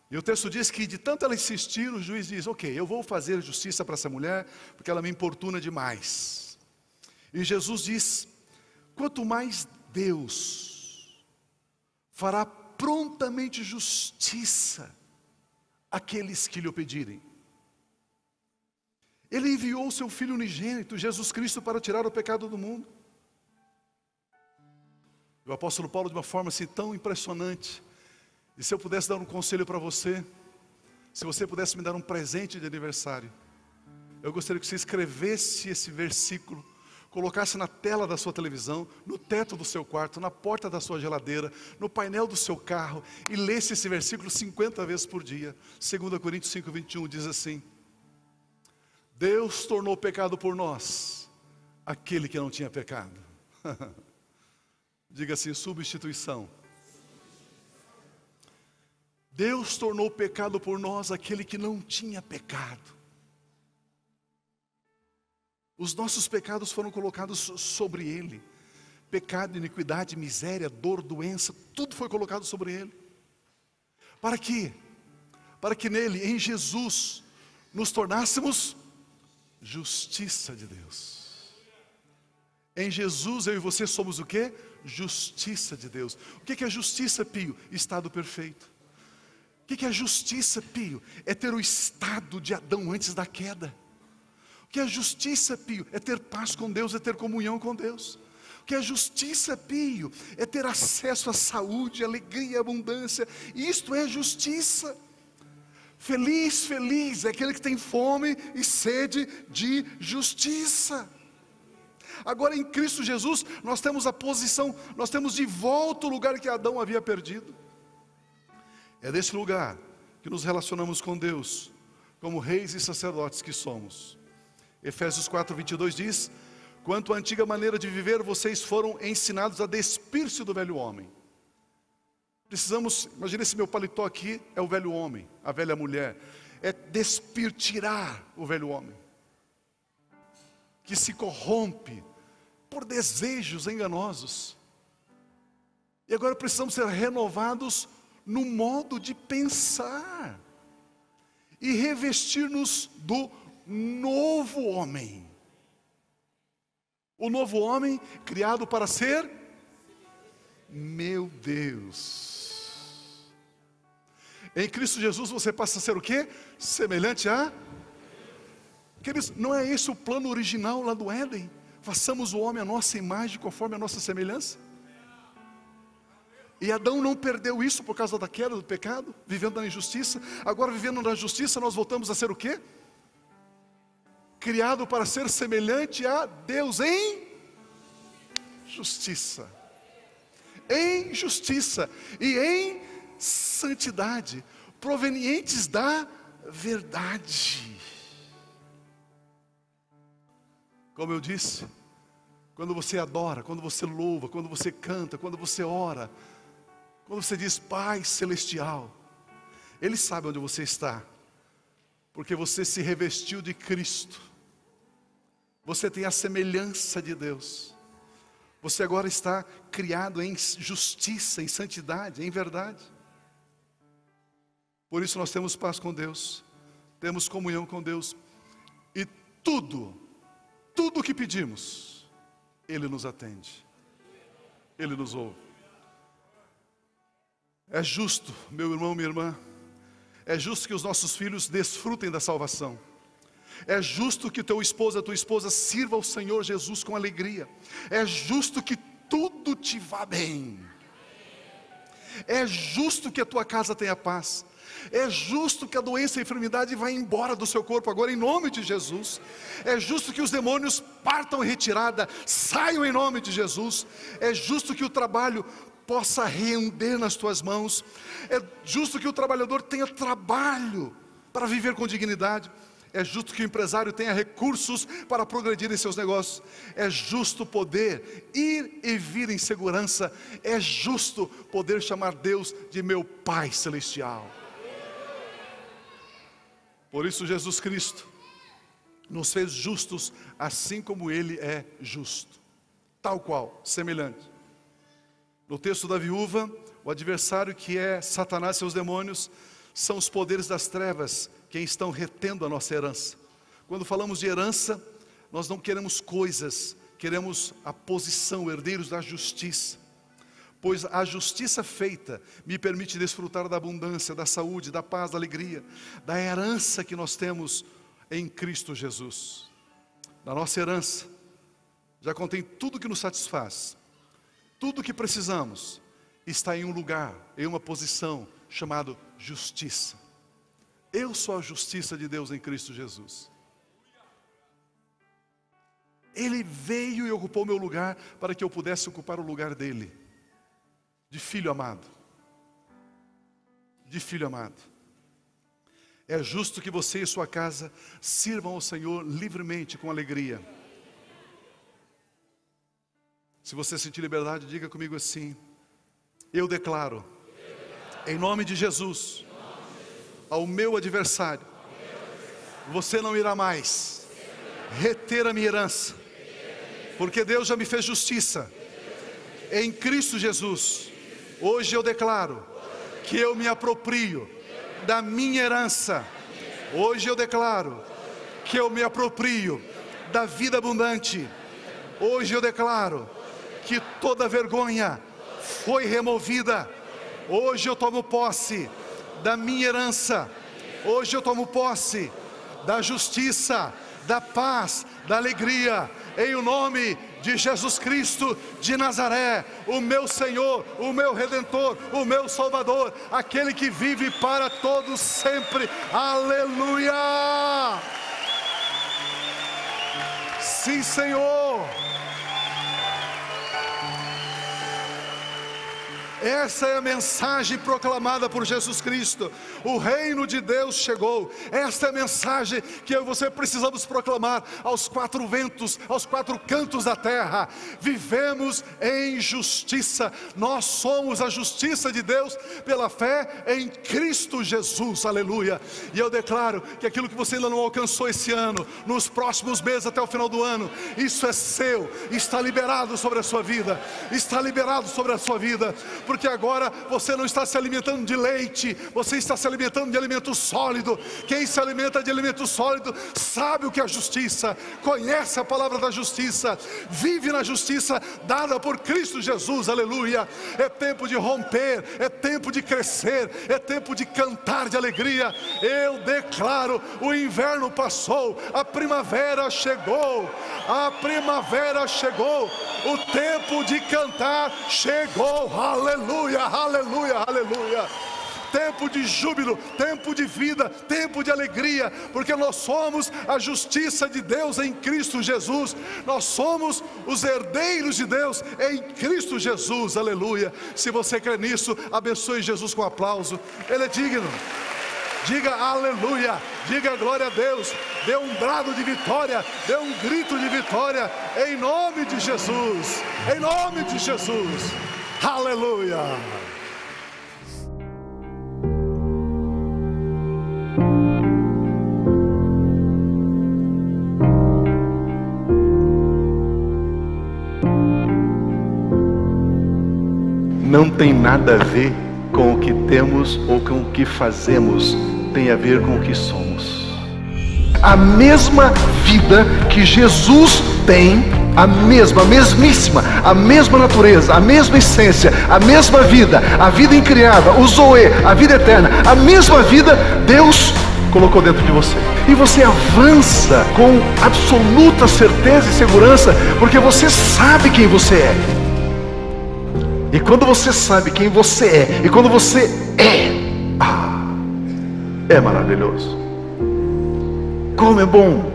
E o texto diz que de tanto ela insistir, o juiz diz, ok, eu vou fazer justiça para essa mulher, porque ela me importuna demais. E Jesus diz, quanto mais Deus fará prontamente justiça àqueles que lhe o pedirem. Ele enviou o seu Filho unigênito, Jesus Cristo, para tirar o pecado do mundo. O apóstolo Paulo, de uma forma assim tão impressionante, e se eu pudesse dar um conselho para você, se você pudesse me dar um presente de aniversário, eu gostaria que você escrevesse esse versículo, colocasse na tela da sua televisão, no teto do seu quarto, na porta da sua geladeira, no painel do seu carro, e lesse esse versículo 50 vezes por dia. 2 Coríntios 5:21 diz assim, Deus tornou pecado por nós, aquele que não tinha pecado. Diga assim, substituição. Deus tornou pecado por nós, aquele que não tinha pecado. Os nossos pecados foram colocados sobre Ele. Pecado, iniquidade, miséria, dor, doença, tudo foi colocado sobre Ele. Para quê? Para que nele, em Jesus, nos tornássemos justiça de Deus. Em Jesus, eu e você somos o quê? Justiça de Deus. O que é justiça, Pio? Estado perfeito. O que é justiça, Pio? É ter o estado de Adão antes da queda. O que é justiça, Pio? É ter paz com Deus, é ter comunhão com Deus. O que é justiça, Pio? É ter acesso à saúde, alegria, abundância. Isto é justiça. Feliz, feliz é aquele que tem fome e sede de justiça. Agora em Cristo Jesus, nós temos a posição, nós temos de volta o lugar que Adão havia perdido. É desse lugar que nos relacionamos com Deus, como reis e sacerdotes que somos. Efésios 4:22 diz, Quanto à antiga maneira de viver, vocês foram ensinados a despir-se do velho homem. Precisamos, imagina esse meu paletó aqui, é o velho homem, a velha mulher. É despir, tirar o velho homem, que se corrompe por desejos enganosos. E agora precisamos ser renovados no modo de pensar e revestir-nos do novo homem. O novo homem criado para ser, meu Deus, em Cristo Jesus você passa a ser o quê? Semelhante a... Queridos, não é esse o plano original lá do Éden? Façamos o homem à nossa imagem, conforme a nossa semelhança. E Adão não perdeu isso por causa da queda, do pecado, vivendo na injustiça. Agora, vivendo na justiça, nós voltamos a ser o quê? Criado para ser semelhante a Deus em justiça. Em justiça e em santidade, provenientes da verdade. Como eu disse, quando você adora, quando você louva, quando você canta, quando você ora, quando você diz Pai Celestial, Ele sabe onde você está, porque você se revestiu de Cristo, você tem a semelhança de Deus, você agora está criado em justiça, em santidade, em verdade. Por isso nós temos paz com Deus, temos comunhão com Deus, e tudo o que pedimos, Ele nos atende, Ele nos ouve. É justo, meu irmão, minha irmã, é justo que os nossos filhos desfrutem da salvação. É justo que teu esposo, a tua esposa sirva ao Senhor Jesus com alegria. É justo que tudo te vá bem. É justo que a tua casa tenha paz. É justo que a doença e a enfermidade vá embora do seu corpo agora em nome de Jesus. É justo que os demônios partam em retirada, saiam em nome de Jesus. É justo que o trabalho possa render nas tuas mãos. É justo que o trabalhador tenha trabalho para viver com dignidade. É justo que o empresário tenha recursos para progredir em seus negócios. É justo poder ir e vir em segurança. É justo poder chamar Deus de meu Pai Celestial. Por isso Jesus Cristo nos fez justos, assim como Ele é justo. Tal qual, semelhante. No texto da viúva, o adversário que é Satanás e seus demônios, são os poderes das trevas, quem estão retendo a nossa herança. Quando falamos de herança, nós não queremos coisas, queremos a posição, herdeiros da justiça. Pois a justiça feita me permite desfrutar da abundância, da saúde, da paz, da alegria, da herança que nós temos em Cristo Jesus. Na nossa herança, já contém tudo que nos satisfaz, tudo que precisamos, está em um lugar, em uma posição, chamado justiça. Eu sou a justiça de Deus em Cristo Jesus. Ele veio e ocupou meu lugar, para que eu pudesse ocupar o lugar dele. De filho amado, de filho amado. É justo que você e sua casa sirvam ao Senhor livremente, com alegria. Se você sentir liberdade, diga comigo assim: eu declaro, em nome de Jesus, ao meu adversário, você não irá mais reter a minha herança, porque Deus já me fez justiça em Cristo Jesus. Hoje eu declaro que eu me aproprio da minha herança. Hoje eu declaro que eu me aproprio da vida abundante. Hoje eu declaro que toda vergonha foi removida. Hoje eu tomo posse da minha herança. Hoje eu tomo posse da justiça, da paz, da alegria, em o nome de Jesus Cristo de Nazaré, o meu Senhor, o meu Redentor, o meu Salvador, aquele que vive para todos sempre. Aleluia! Sim, Senhor. Essa é a mensagem proclamada por Jesus Cristo. O reino de Deus chegou. Esta é a mensagem que eu e você precisamos proclamar aos quatro ventos, aos quatro cantos da terra. Vivemos em justiça. Nós somos a justiça de Deus pela fé em Cristo Jesus. Aleluia. E eu declaro que aquilo que você ainda não alcançou esse ano, nos próximos meses até o final do ano, isso é seu. Está liberado sobre a sua vida. Está liberado sobre a sua vida. Porque agora você não está se alimentando de leite, você está se alimentando de alimento sólido. Quem se alimenta de alimento sólido sabe o que é justiça, conhece a palavra da justiça, vive na justiça dada por Cristo Jesus. Aleluia. É tempo de romper, é tempo de crescer, é tempo de cantar de alegria. Eu declaro: o inverno passou, a primavera chegou, a primavera chegou, o tempo de cantar chegou. Aleluia, aleluia, aleluia. Tempo de júbilo, tempo de vida, tempo de alegria, porque nós somos a justiça de Deus em Cristo Jesus. Nós somos os herdeiros de Deus em Cristo Jesus. Aleluia. Se você crê nisso, abençoe Jesus com aplauso. Ele é digno. Diga aleluia, diga glória a Deus, dê um brado de vitória, dê um grito de vitória, em nome de Jesus, em nome de Jesus, aleluia. Não tem nada a ver com o que temos ou com o que fazemos, tem a ver com o que somos. A mesma vida que Jesus tem, a mesmíssima, a mesma natureza, a mesma essência, a mesma vida, a vida incriada, o Zoe, a vida eterna, a mesma vida Deus colocou dentro de você. E você avança com absoluta certeza e segurança, porque você sabe quem você é. E quando você sabe quem você é, e quando você é maravilhoso. Como é bom